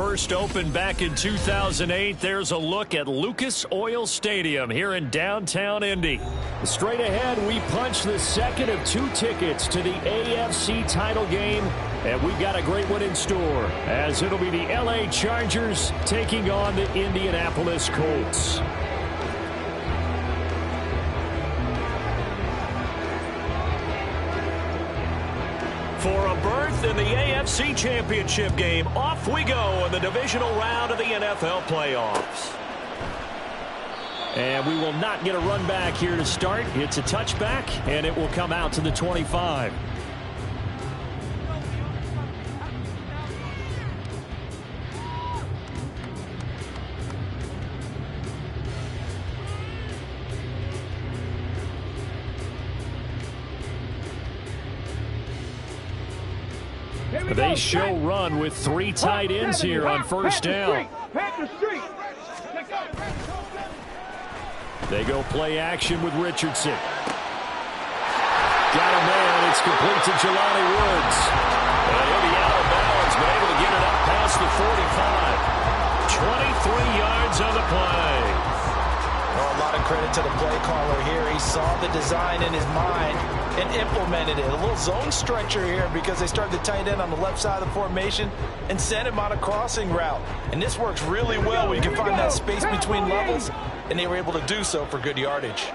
first opened back in 2008, there's a look at Lucas Oil Stadium here in downtown Indy. Straight ahead, we punch the second of 2 tickets to the AFC title game, and we've got a great one in store, as it'll be the LA Chargers taking on the Indianapolis Colts. For a berth in the AFC Championship game, off we go in the divisional round of the NFL playoffs. And we will not get a run back here to start. It's a touchback, and it will come out to the 25. They show run with 3 tight ends here on first down. They go play action with Richardson. Got a man. It's complete to Jelani Woods. And he'll be out of bounds, but able to get it up past the 45. 23 yards on the play. Well, a lot of credit to the play caller here. He saw the design in his mind and implemented it. A little zone stretcher here because they started the tight end on the left side of the formation and sent him on a crossing route. And this works really well when you can find that space between levels, and they were able to do so for good yardage.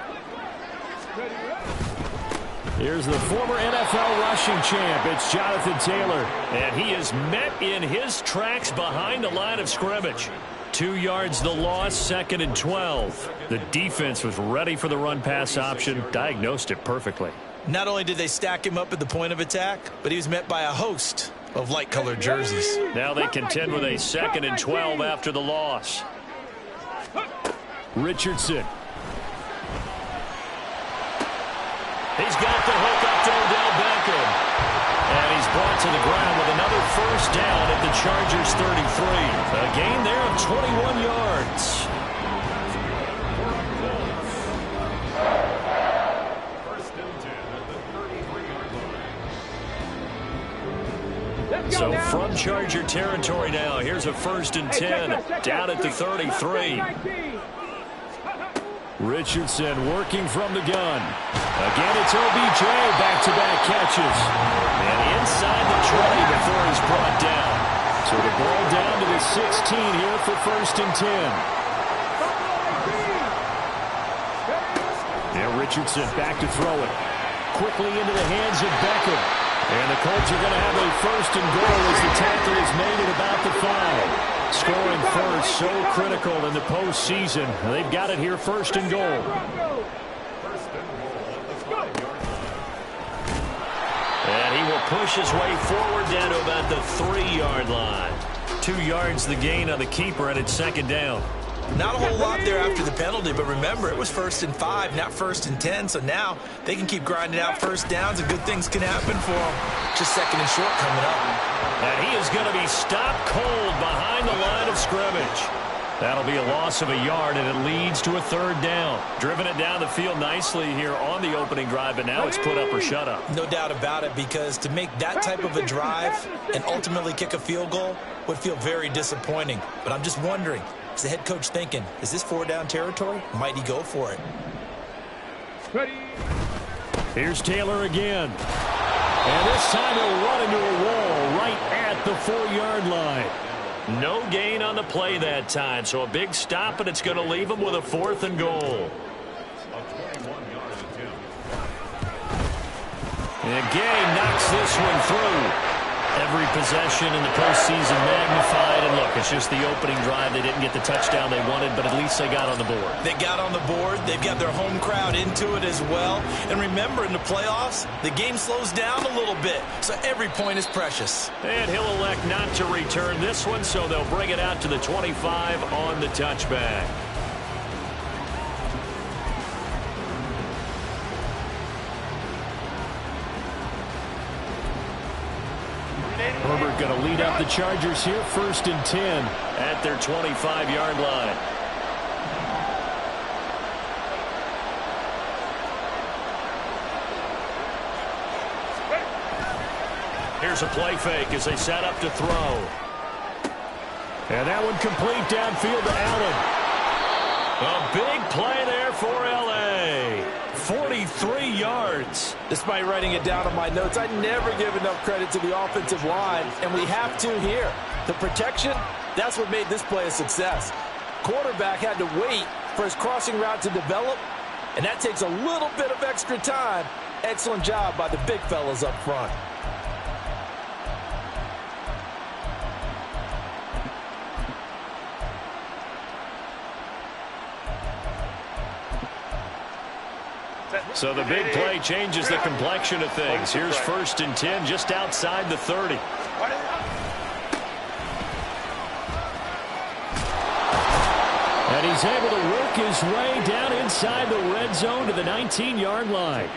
Here's the former NFL rushing champ. It's Jonathan Taylor, and he is met in his tracks behind the line of scrimmage. 2 yards the loss, 2nd and 12. The defense was ready for the run-pass option, diagnosed it perfectly. Not only did they stack him up at the point of attack, but he was met by a host of light-colored jerseys. Now they contend with a 2nd and 12 after the loss. Richardson. He's got the hook up to Odell Beckham. And he's brought to the ground with another first down at the Chargers 33. A gain there of 21 yards. So from Charger territory now, here's a 1st and 10 down at the 33. Richardson working from the gun. Again, it's OBJ, back-to-back catches. And inside the 20 before he's brought down. So the ball down to the 16 here for 1st and 10. Now Richardson back to throw it. Quickly into the hands of Beckham. And the Colts are going to have a 1st and goal as the tackle is made at about the 5. Scoring first, so critical in the postseason. They've got it here, 1st and goal. And he will push his way forward down to about the 3-yard line. 2 yards the gain on the keeper, and it's 2nd down. Not a whole lot there after the penalty, but remember, it was 1st and 5, not 1st and 10, so now they can keep grinding out first downs and good things can happen for them. Just 2nd and short coming up. And he is going to be stopped cold behind the line of scrimmage. That'll be a loss of a yard, and it leads to a 3rd down. Driven it down the field nicely here on the opening drive, but now it's put up or shut up. No doubt about it, because to make that type of a drive and ultimately kick a field goal would feel very disappointing. But I'm just wondering, is the head coach thinking, is this 4-down territory? Might he go for it? Here's Taylor again. And this time he'll run into a wall right at the 4-yard line. No gain on the play that time, so a big stop, and it's going to leave him with a 4th and goal. And Gay knocks this one through. Every possession in the postseason magnified, and look, it's just the opening drive. They didn't get the touchdown they wanted, but at least they got on the board. They got on the board. They've got their home crowd into it as well. And remember, in the playoffs, the game slows down a little bit, so every point is precious. And he'll elect not to return this one, so they'll bring it out to the 25 on the touchback. Herbert going to lead up the Chargers here, 1st and 10 at their 25-yard line. Here's a play fake as they set up to throw. And that one complete downfield to Allen. A big play there for L.A. 43 yards. Despite writing it down on my notes, I never give enough credit to the offensive line, and we have to here. The protection, that's what made this play a success. Quarterback had to wait for his crossing route to develop, and that takes a little bit of extra time. Excellent job by the big fellas up front. So the big play changes the complexion of things. Here's 1st and 10 just outside the 30. And he's able to work his way down inside the red zone to the 19-yard line.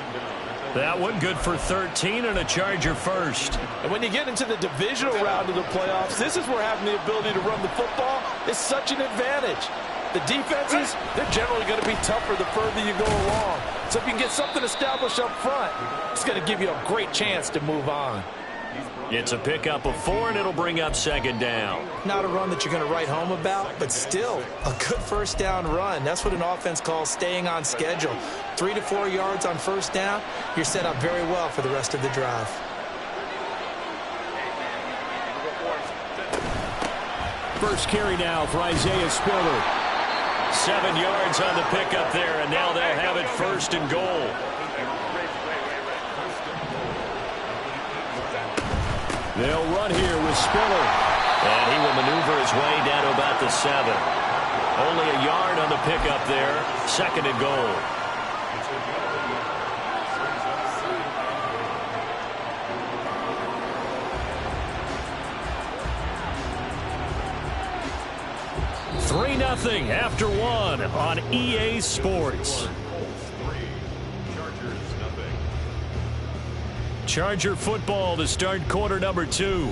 That one good for 13 and a Charger first. And when you get into the divisional round of the playoffs, this is where having the ability to run the football is such an advantage. The defenses, they're generally going to be tougher the further you go along. So if you can get something established up front, it's going to give you a great chance to move on. It's a pickup of 4, and it'll bring up 2nd down. Not a run that you're going to write home about, but still a good 1st down run. That's what an offense calls staying on schedule. 3 to 4 yards on 1st down, you're set up very well for the rest of the drive. First carry now for Isaiah Spiller. 7 yards on the pickup there, and now they'll have it 1st and goal. They'll run here with Spiller. And he will maneuver his way down to about the 7. Only a yard on the pickup there. 2nd and goal. Nothing after 1 on EA Sports. Charger football to start quarter number 2.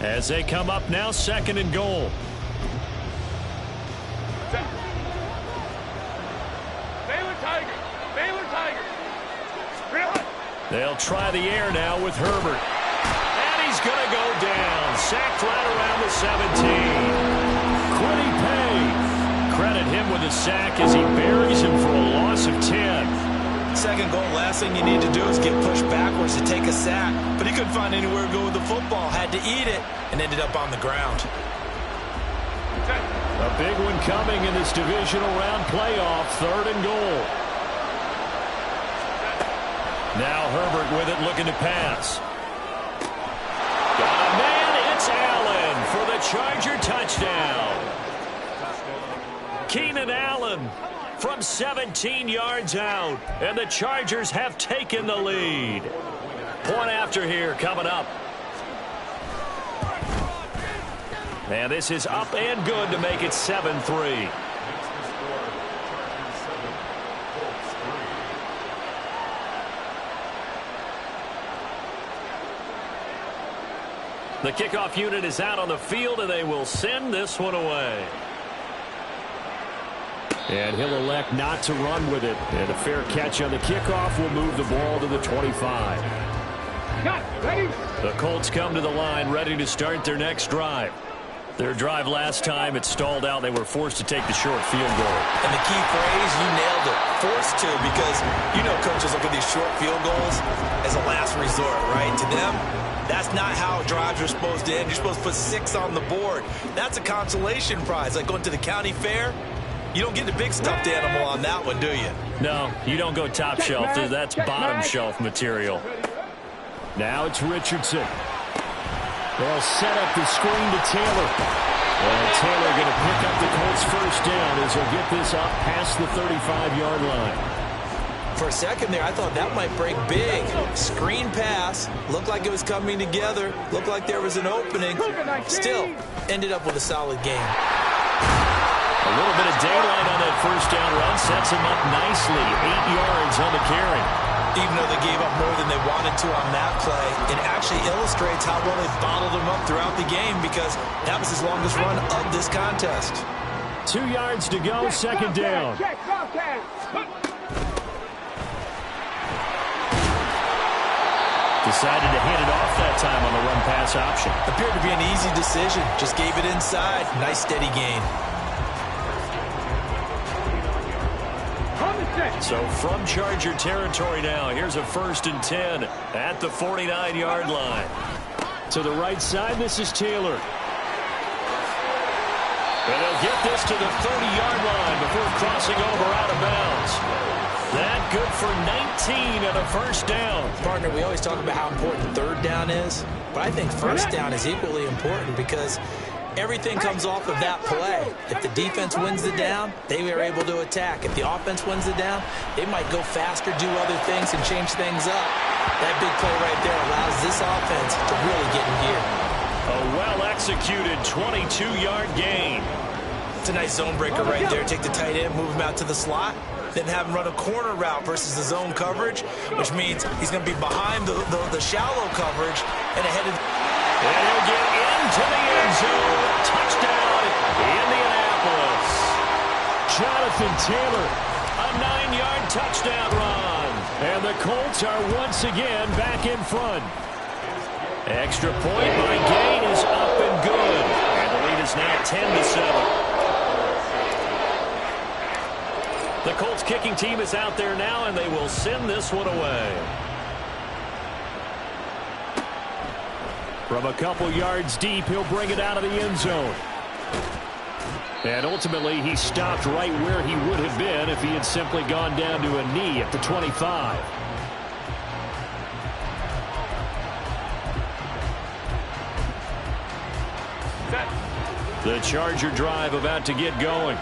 As they come up now, 2nd and goal. Baylor Tigers. They'll try the air now with Herbert. And he's going to go down. Sacked right around the 17. Quiddy Pay. Credit him with a sack as he buries him for a loss of 10. 2nd goal, last thing you need to do is get pushed backwards to take a sack. But he couldn't find anywhere to go with the football. Had to eat it and ended up on the ground. A big one coming in this divisional round playoff. 3rd and goal. Now Herbert with it, looking to pass. Got a man. It's Allen for the Charger touchdown. Keenan Allen from 17 yards out, and the Chargers have taken the lead. Point after here coming up. And this is up and good to make it 7-3. The kickoff unit is out on the field, and they will send this one away. And he'll elect not to run with it. And a fair catch on the kickoff will move the ball to the 25. The Colts come to the line ready to start their next drive. Their drive last time, it stalled out. They were forced to take the short field goal. And the key phrase, you nailed it. Forced to, because you know coaches look at these short field goals as a last resort, right? To them, that's not how drives are supposed to end. You're supposed to put 6 on the board. That's a consolation prize. Like going to the county fair, you don't get the big stuffed animal on that one, do you? No, you don't go top shelf. That's bottom shelf material. Now it's Richardson. They'll set up the screen to Taylor. And Taylor going to pick up the Colts 1st down as he'll get this up past the 35-yard line. For a second there, I thought that might break big. Screen pass. Looked like it was coming together. Looked like there was an opening. Still, ended up with a solid game. A little bit of daylight on that 1st down run. Sets him up nicely. 8 yards on the carry. Even though they gave up more than they wanted to on that play, it actually illustrates how well they bottled them up throughout the game, because that was his longest run of this contest. 2 yards to go, 2nd down. The Decided to hand it off that time on the run-pass option. Appeared to be an easy decision. Just gave it inside. Nice steady gain. So from Charger territory now, here's a 1st and 10 at the 49-yard line. To the right side, this is Taylor. And they'll get this to the 30-yard line before crossing over out of bounds. That good for 19 and a 1st down. Partner, we always talk about how important 3rd down is, but I think 1st down is equally important because everything comes off of that play. If the defense wins the down, they are able to attack. If the offense wins the down, they might go faster, do other things, and change things up. That big play right there allows this offense to really get in gear. A well-executed 22-yard gain. It's a nice zone breaker right there. Take the tight end, move him out to the slot, then have him run a corner route versus the zone coverage, which means he's going to be behind the shallow coverage and ahead of... And he'll get into the end zone. Touchdown, Indianapolis. Jonathan Taylor, a 9-yard touchdown run. And the Colts are once again back in front. Extra point by Gain is up and good. And the lead is now 10-7. The Colts kicking team is out there now, and they will send this one away. From a couple yards deep, he'll bring it out of the end zone. And ultimately, he stopped right where he would have been if he had simply gone down to a knee at the 25. The Charger drive about to get going.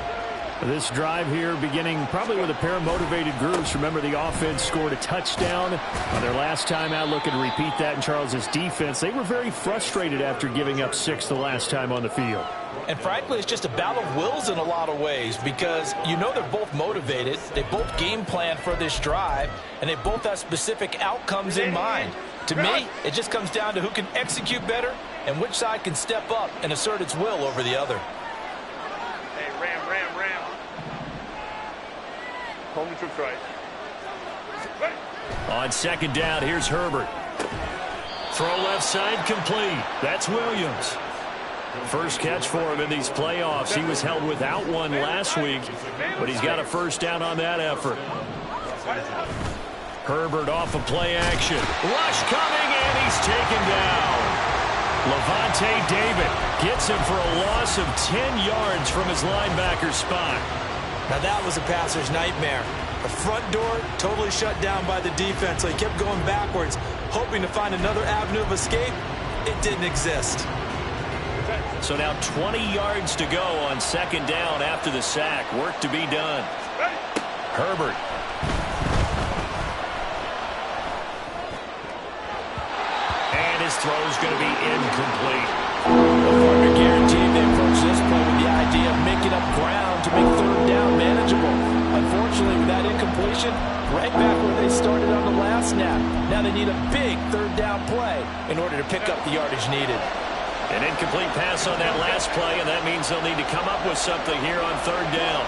This drive here beginning probably with a pair of motivated groups. Remember, the offense scored a touchdown on their last time out. Looking to repeat that in Charles's defense. They were very frustrated after giving up 6 the last time on the field. And frankly, it's just a battle of wills in a lot of ways because you know they're both motivated. They both game plan for this drive, and they both have specific outcomes in mind. To me, it just comes down to who can execute better and which side can step up and assert its will over the other. Home to try. On 2nd down, here's Herbert. Throw left side complete. That's Williams. First catch for him in these playoffs. He was held without one last week, but he's got a 1st down on that effort. Herbert off of play action. Rush coming, and he's taken down. Levante David gets him for a loss of 10 yards from his linebacker spot. Now that was a passer's nightmare. The front door totally shut down by the defense, so he kept going backwards, hoping to find another avenue of escape. It didn't exist. So now 20 yards to go on 2nd down after the sack. Work to be done. Herbert. And his throw is going to be incomplete. The partner guaranteed they approach this play with the idea of making up ground to make 3rd down manageable. Unfortunately, with that incompletion, right back where they started on the last snap. Now they need a big 3rd down play in order to pick up the yardage needed. An incomplete pass on that last play, and that means they'll need to come up with something here on 3rd down.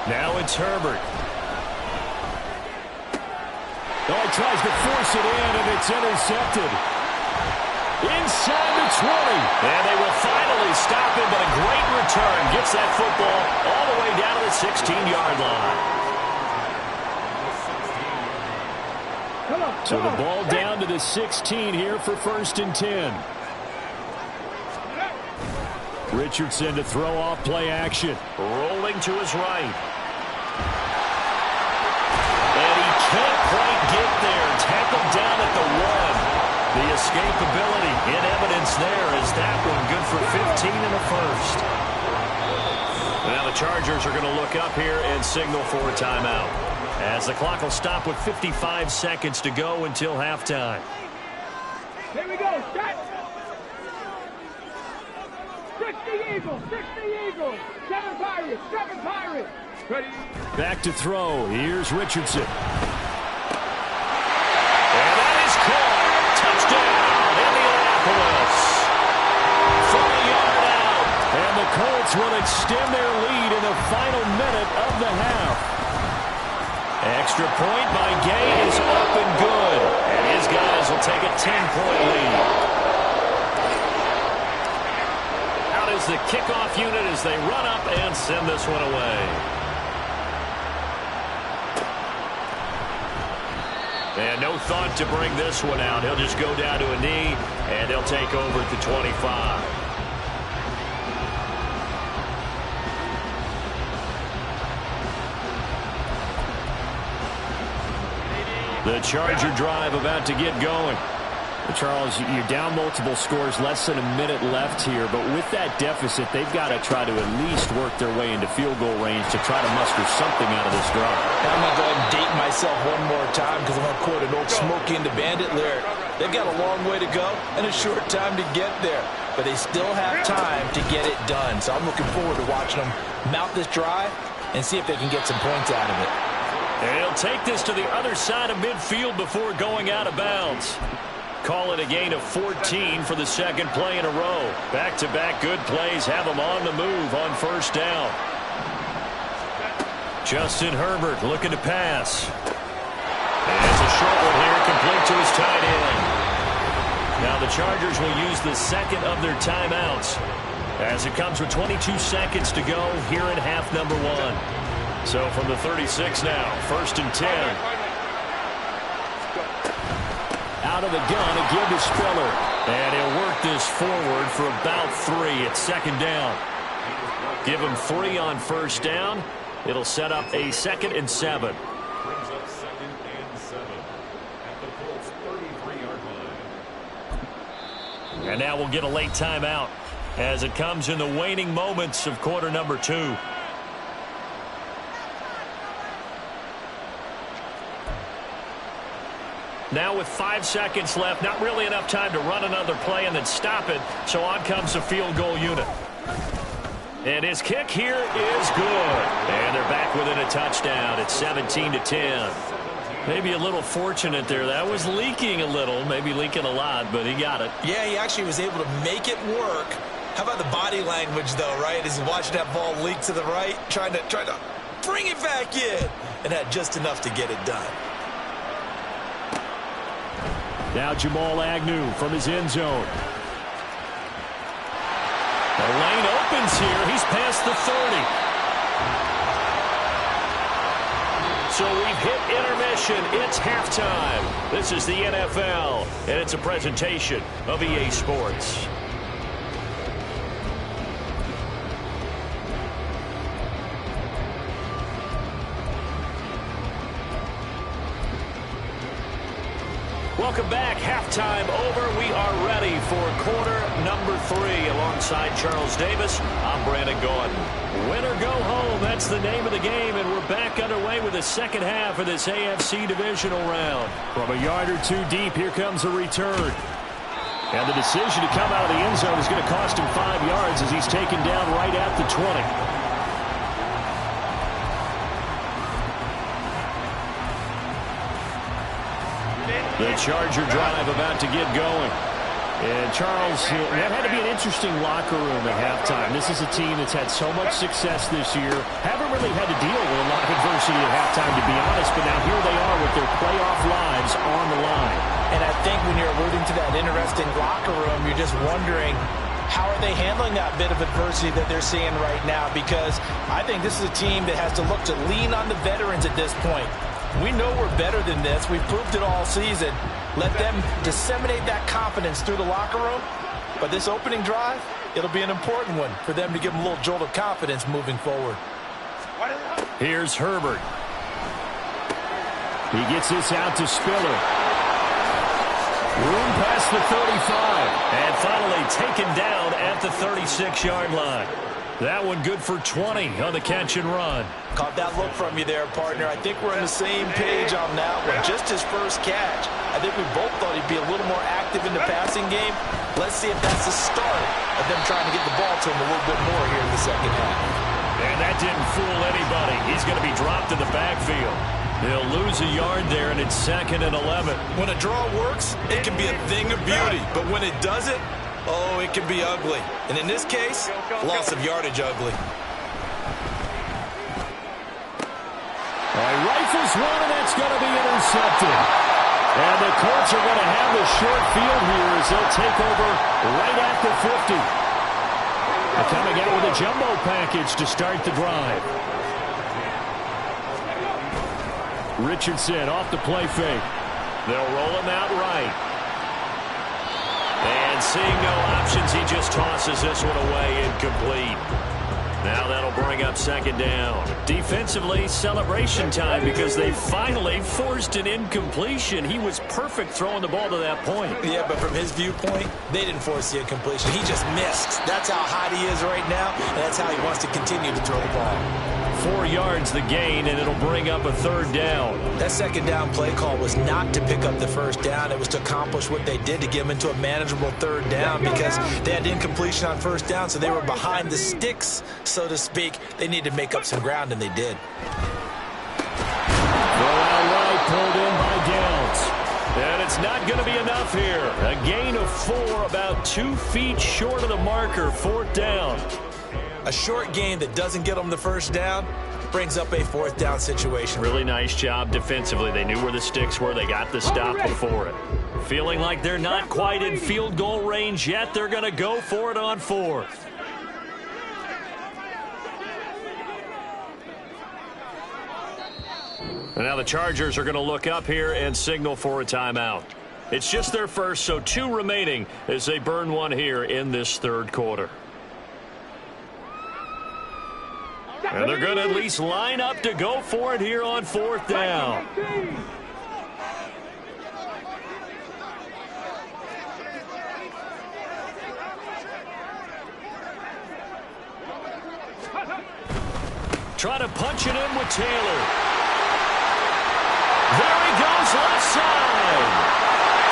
Now it's Herbert. Oh, he tries to force it in, and it's intercepted. Inside the 20. And they will finally stop him, but a great return. Gets that football all the way down to the 16-yard line. So the ball down to the 16 here for 1st and 10. Richardson to throw off play action. Rolling to his right. And he can't quite get there. Tackled down at the 1. The escapability in evidence there as that one good for 15 and a 1st. Now the Chargers are going to look up here and signal for a timeout, as the clock will stop with 55 seconds to go until halftime. Here we go, set! 60 Eagles, 60 Eagles! 7 Pirates, 7 Pirates! Ready? Back to throw. Here's Richardson. And that is caught. Touchdown, Indianapolis. From a yard out. And the Colts will extend their lead in the final minute of of the half. Extra point by Gay is up and good. And his guys will take a 10-point lead. Out is the kickoff unit as they run up and send this one away. And no thought to bring this one out. He'll just go down to a knee, and they'll take over at the 25. The Charger drive about to get going. Charles, you're down multiple scores, less than a minute left here, but with that deficit, they've got to try to at least work their way into field goal range to try to muster something out of this drive. I'm going to go ahead and date myself one more time because I'm going to quote an old Smokey and the Bandit lyric. They've got a long way to go and a short time to get there, but they still have time to get it done. So I'm looking forward to watching them mount this drive and see if they can get some points out of it. And he'll take this to the other side of midfield before going out of bounds. Call it a gain of 14 for the second play in a row. Back-to-back good plays have them on the move on first down. Justin Herbert looking to pass. And it's a short one here, complete to his tight end. Now the Chargers will use the second of their timeouts as it comes with 22 seconds to go here in half number one. So from the 36 now, 1st and 10. Out of the gun, a give to Spiller. And he'll work this forward for about 3 at second down. Give him 3 on first down. It'll set up a 2nd and 7. Brings up 2nd and 7 at the Colts 33-yard line. And now we'll get a late timeout as it comes in the waning moments of quarter number 2. Now with 5 seconds left, not really enough time to run another play and then stop it. So on comes the field goal unit. And his kick here is good. And they're back within a touchdown. It's 17-10. Maybe a little fortunate there. That was leaking a little, maybe leaking a lot, but he got it. Yeah, he actually was able to make it work. How about the body language, though, right? As he's watching that ball leak to the right, trying to bring it back in, and had just enough to get it done. Now Jamal Agnew from his end zone. The lane opens here. He's past the 30. So we've hit intermission. It's halftime. This is the NFL, and it's a presentation of EA Sports. Welcome back. Halftime over. We are ready for quarter number 3 alongside Charles Davis. I'm Brandon Gordon. Win or go home. That's the name of the game, and we're back underway with the second half of this AFC divisional round. From a yard or 2 deep, here comes a return. And the decision to come out of the end zone is going to cost him 5 yards as he's taken down right at the 20. The Charger drive about to get going. And Charles, that had to be an interesting locker room at halftime. This is a team that's had so much success this year. Haven't really had to deal with a lot of adversity at halftime, to be honest. But now here they are with their playoff lives on the line. And I think when you're alluding to that interesting locker room, you're just wondering, how are they handling that bit of adversity that they're seeing right now? Because I think this is a team that has to look to lean on the veterans at this point. We know we're better than this. We've proved it all season. Let them disseminate that confidence through the locker room. But this opening drive, it'll be an important one for them to give them a little jolt of confidence moving forward. Here's Herbert. He gets this out to Spiller. Room past the 35. And finally taken down at the 36-yard line. That one good for 20 on the catch and run. Caught that look from you there, partner. I think we're on the same page on that one. Just his first catch. I think we both thought he'd be a little more active in the passing game. Let's see if that's the start of them trying to get the ball to him a little bit more here in the second half. And that didn't fool anybody. He's going to be dropped in the backfield. They'll lose a yard there, and it's 2nd and 11. When a draw works, it can be a thing of beauty. But when it doesn't, oh, it can be ugly. And in this case, loss of yardage ugly. Rifles one, and that's going to be intercepted. And the Colts are going to have the short field here as they'll take over right at the 50. They're coming out with a jumbo package to start the drive. Richardson off the play fake. They'll roll him out right. And seeing no options, he just tosses this one away incomplete. Now that'll bring up second down. Defensively, celebration time because they finally forced an incompletion. He was perfect throwing the ball to that point. Yeah, but from his viewpoint, they didn't force the incompletion. He just missed. That's how hot he is right now, and that's how he wants to continue to throw the ball. 4 yards the gain, and it'll bring up a third down. That second down play call was not to pick up the first down. It was to accomplish what they did to get them into a manageable third down because they had incompletion on first down, so they were behind the sticks, so to speak. They needed to make up some ground, and they did. Throw out right, pulled in by Downs. And it's not going to be enough here. A gain of 4, about 2 feet short of the marker, fourth down. A short gain that doesn't get them the first down brings up a fourth down situation. Really nice job defensively. They knew where the sticks were. They got the stop before it. Feeling like they're not quite in field goal range yet. They're going to go for it on fourth. And now the Chargers are going to look up here and signal for a timeout. It's just their first, so 2 remaining as they burn one here in this third quarter. And they're going to at least line up to go for it here on fourth down. Try to punch it in with Taylor. There he goes, left side.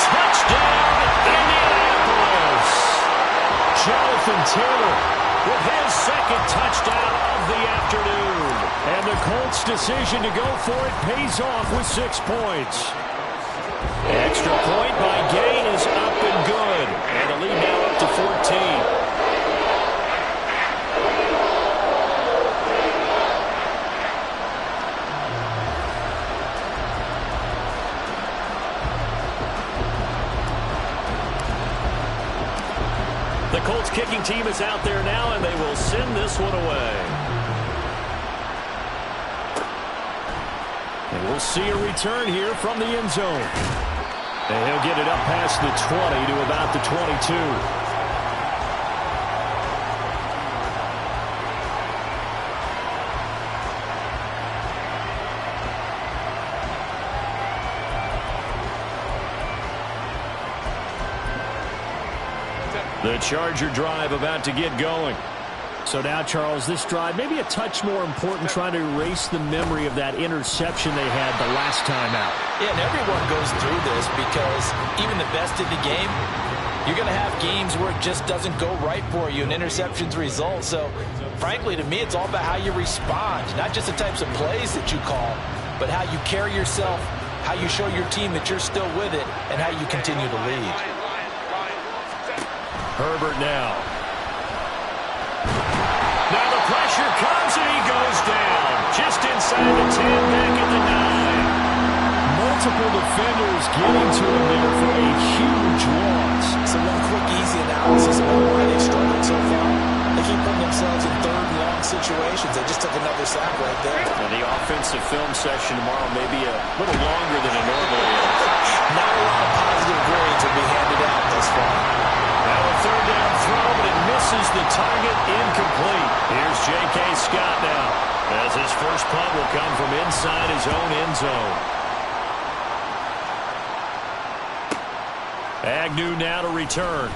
Touchdown, Indianapolis. Jonathan Taylor with his second touchdown of the afternoon. And the Colts' decision to go for it pays off with 6 points. Extra point by Gain is up and good. And the lead now up to 14. The Colts kicking team is out there now, and they will send this one away. And we'll see a return here from the end zone. And he'll get it up past the 20 to about the 22. The Charger drive about to get going. So now, Charles, this drive maybe a touch more important, trying to erase the memory of that interception they had the last time out. Yeah, and everyone goes through this because even the best in the game, you're going to have games where it just doesn't go right for you and interceptions result. So, frankly, to me, it's all about how you respond, not just the types of plays that you call, but how you carry yourself, how you show your team that you're still with it, and how you continue to lead. Herbert now. Now the pressure comes and he goes down. Just inside the 10, back at the 9. Multiple defenders getting to him there for a huge loss. So one quick, easy analysis about why they've struggled so far. They keep putting themselves in third and long situations. They just took another sack right there. And the offensive film session tomorrow may be a little longer than it normally is. Not a lot of positive grades will be handed out thus far. Now a third down throw, but it misses the target, incomplete. Here's J.K. Scott now, as his first punt will come from inside his own end zone. Agnew now to return.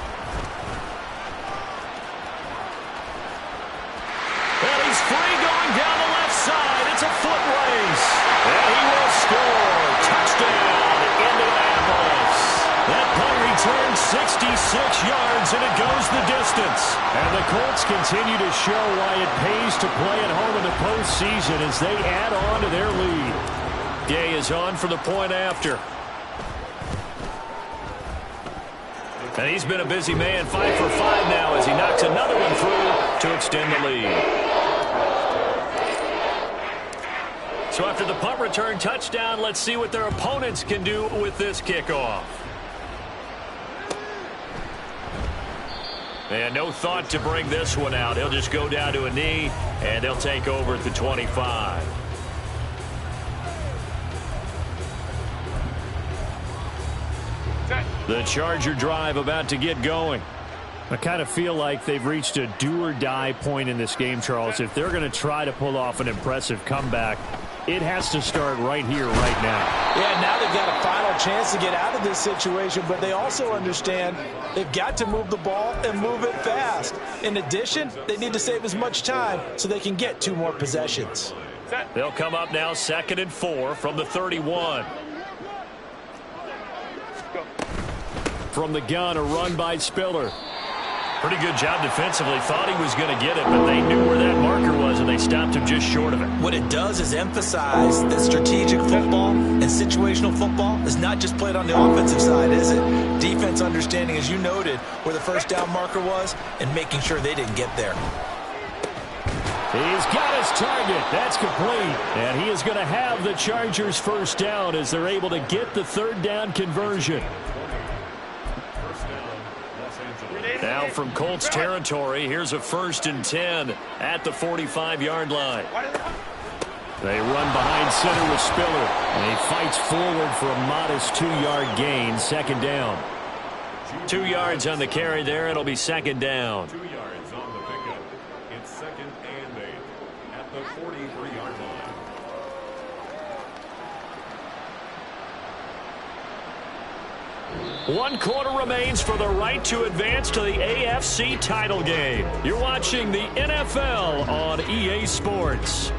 And he's free going down the left side. It's a foot race. And he will score. Touchdown, Indianapolis. That punt returns 66 yards, and it goes the distance. And the Colts continue to show why it pays to play at home in the postseason as they add on to their lead. Gay is on for the point after. And he's been a busy man, 5 for 5 now as he knocks another one through to extend the lead. So after the punt return touchdown, let's see what their opponents can do with this kickoff. And no thought to bring this one out. He'll just go down to a knee, and they'll take over at the 25. The Charger drive about to get going. I kind of feel like they've reached a do-or-die point in this game, Charles. If they're going to try to pull off an impressive comeback, it has to start right here, right now. Yeah, now they've got a final chance to get out of this situation, but they also understand they've got to move the ball and move it fast. In addition, they need to save as much time so they can get 2 more possessions. They'll come up now 2nd and 4 from the 31. From the gun, a run by Spiller. Pretty good job defensively. Thought he was going to get it, but they knew where that marker was, and they stopped him just short of it. What it does is emphasize that strategic football and situational football is not just played on the offensive side, is it? Defense understanding, as you noted, where the first down marker was and making sure they didn't get there. He's got his target. That's complete. And he is going to have the Chargers first down as they're able to get the 3rd down conversion. Now from Colts territory, here's a 1st and 10 at the 45-yard line. They run behind center with Spiller, and he fights forward for a modest 2-yard gain, 2nd down. 2 yards on the carry there. It'll be 2nd down. 2 yards on the pickup. It's 2nd and 8 at the 43-yard line. One quarter remains for the right to advance to the AFC title game. You're watching the NFL on EA Sports.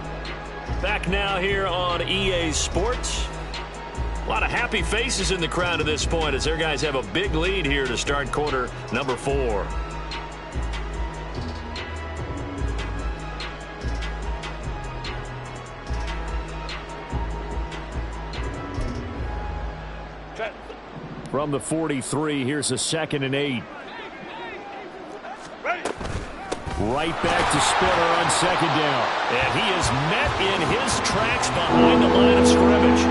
Back now here on EA Sports. A lot of happy faces in the crowd at this point as their guys have a big lead here to start quarter number 4. From the 43, here's a 2nd and 8. Right back to Spiller on 2nd down. And he is met in his tracks behind the line of scrimmage.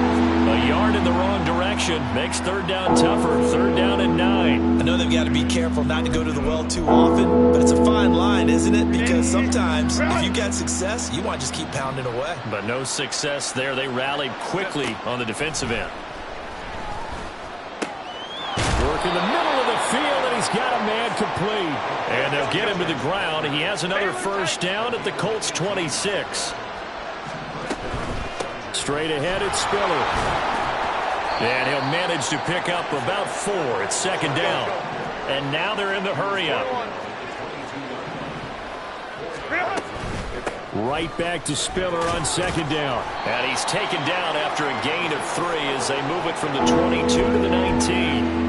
A yard in the wrong direction makes 3rd down tougher. 3rd down and 9. I know they've got to be careful not to go to the well too often, but it's a fine line, isn't it? Because sometimes if you got success, you want to just keep pounding away. But no success there. They rallied quickly on the defensive end. Work in the middle of the field, and he's got a man complete. And they'll get him to the ground. He has another 1st down at the Colts 26. Straight ahead, it's Spiller. And he'll manage to pick up about 4. It's 2nd down. And now they're in the hurry-up. Right back to Spiller on 2nd down. And he's taken down after a gain of 3 as they move it from the 22 to the 19.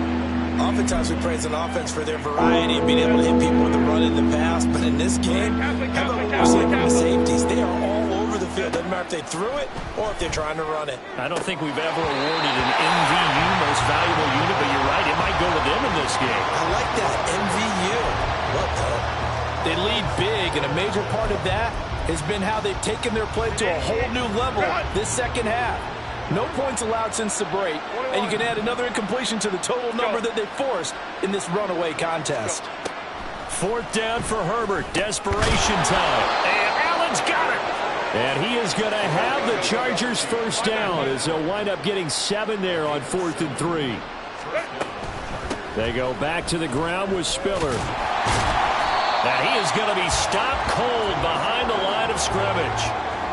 Oftentimes we praise an offense for their variety and being able to hit people with the run in the pass. But in this game, how about what we're seeing from the safeties? They are all over the field. Doesn't matter if they threw it or if they're trying to run it. I don't think we've ever awarded an MVU, most valuable unit, but you're right. It might go to them in this game. I like that, MVU. What, though? They lead big, and a major part of that has been how they've taken their play to a whole new level this 2nd half. No points allowed since the break, and you can add another incompletion to the total number that they forced in this runaway contest. 4th down for Herbert. Desperation time. And Allen's got it. And he is going to have the Chargers first down as they'll wind up getting 7 there on 4th and 3. They go back to the ground with Spiller. And he is going to be stopped cold behind the line of scrimmage.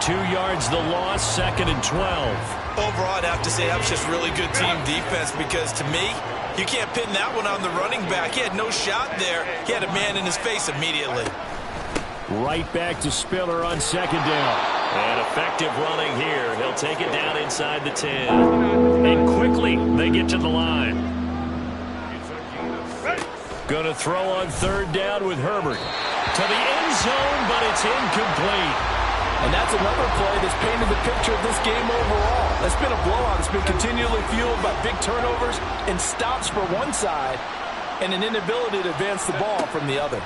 2 yards the loss, 2nd and 12. Overall, I'd have to say that was just really good team defense because, to me, you can't pin that one on the running back. He had no shot there. He had a man in his face immediately. Right back to Spiller on 2nd down. And effective running here. He'll take it down inside the 10. And quickly, they get to the line. Going to throw on 3rd down with Herbert. To the end zone, but it's incomplete. And that's another play that's painted the picture of this game overall. It's been a blowout. It's been continually fueled by big turnovers and stops for one side and an inability to advance the ball from the other.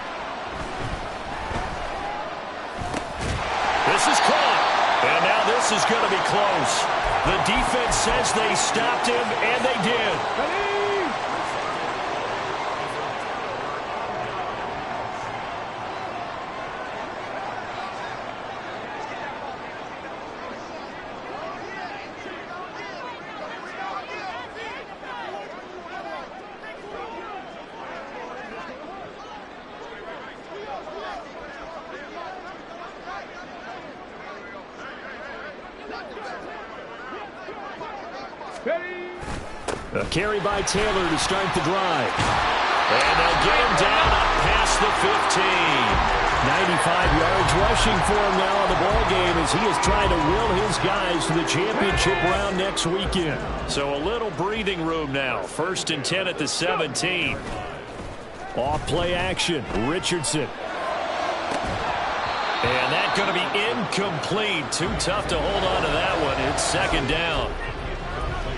This is caught. And now this this is going to be close. The defense says they stopped him, and they did. A carry by Taylor to start the drive. And they'll get him down up past the 15. 95 yards rushing for him now in the ball game as he is trying to will his guys to the championship round next weekend. So a little breathing room now. 1st and 10 at the 17. Off play action. Richardson. And that's going to be incomplete. Too tough to hold on to that one. It's 2nd down.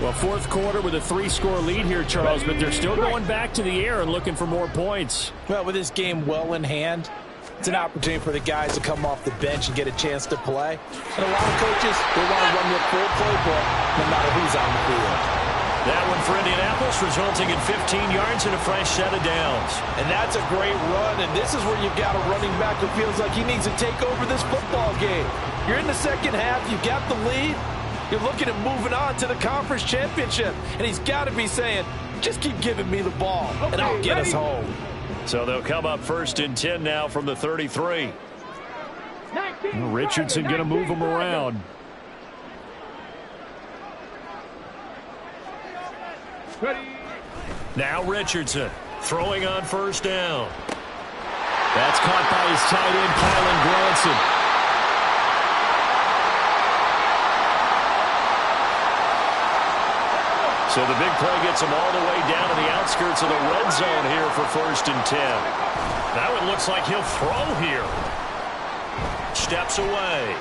Well, 4th quarter with a 3-score lead here, Charles, but they're still going back to the air and looking for more points. Well, with this game well in hand, it's an opportunity for the guys to come off the bench and get a chance to play. And a lot of coaches, they want to run their full playbook no matter who's on the field. That one for Indianapolis, resulting in 15 yards and a fresh set of downs. And that's a great run, and this is where you've got a running back who feels like he needs to take over this football game. You're in the 2nd half, you got the lead. You're looking at moving on to the conference championship. And he's got to be saying, just keep giving me the ball, and I'll get us home. So they'll come up 1st and 10 now from the 33. Richardson going to move him around. Now Richardson throwing on 1st down. That's caught by his tight end, Kylan Granson. So the big play gets him all the way down to the outskirts of the red zone here for 1st and 10. Now it looks like he'll throw here. Steps away.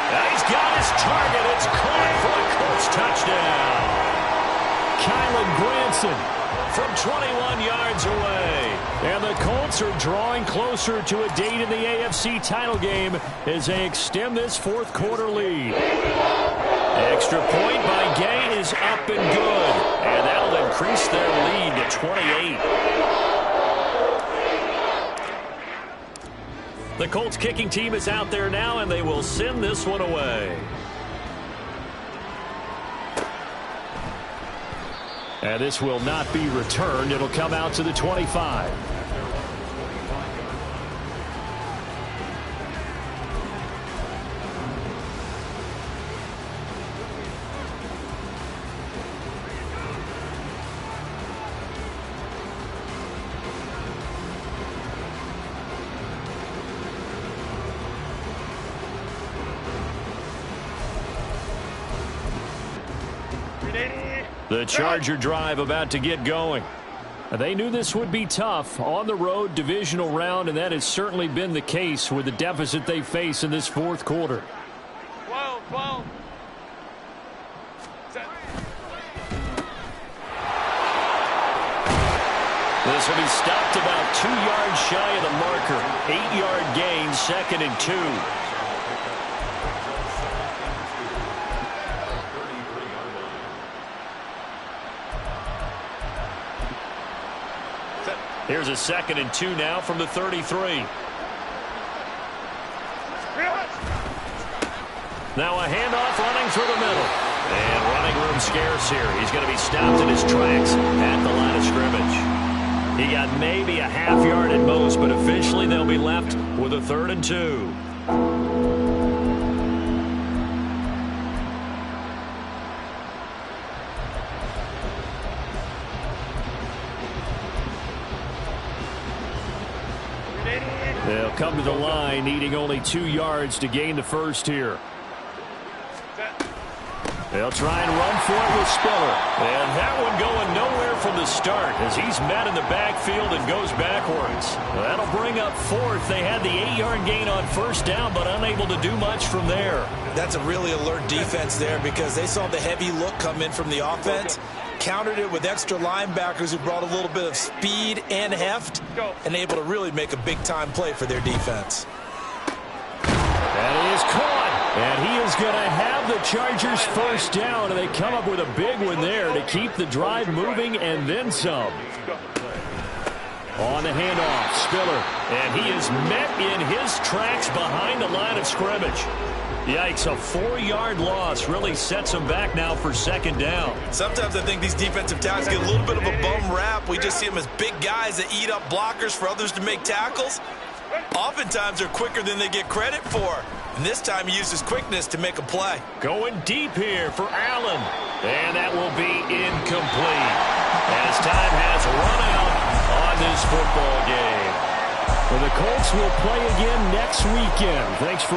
Now he's got his target. It's caught for a Colts touchdown. Kylan Granson from 21 yards away. And the Colts are drawing closer to a date in the AFC title game as they extend this 4th quarter lead. Extra point by Gay is up and good. And that'll increase their lead to 28. The Colts kicking team is out there now, and they will send this one away. And this will not be returned. It'll come out to the 25. The Charger drive about to get going. They knew this would be tough on the road divisional round, and that has certainly been the case with the deficit they face in this 4th quarter. 12. This will be stopped about 2 yards shy of the marker. 8-yard gain, 2nd and 2. Here's a 2nd and 2 now from the 33. Now a handoff running through the middle. And running room scarce here. He's going to be stopped in his tracks at the line of scrimmage. He got maybe a half yard at most, but officially they'll be left with a 3rd and 2. They'll come to the line, needing only 2 yards to gain the first here. They'll try and run for it with Spiller. And that one going nowhere from the start as he's met in the backfield and goes backwards. That'll bring up 4th. They had the 8-yard gain on 1st down, but unable to do much from there. That's a really alert defense there because they saw the heavy look come in from the offense. Countered it with extra linebackers who brought a little bit of speed and heft and able to really make a big-time play for their defense. That is caught. And he is going to have the Chargers first down, and they come up with a big one there to keep the drive moving and then some. On the handoff, Spiller, and he is met in his tracks behind the line of scrimmage. Yikes, a 4-yard loss really sets him back now for second down. Sometimes I think these defensive tackles get a little bit of a bum rap. We just see them as big guys that eat up blockers for others to make tackles. Oftentimes they're quicker than they get credit for. And this time he uses quickness to make a play. Going deep here for Allen. And that will be incomplete as time has run out on this football game. Well, the Colts will play again next weekend. Thanks for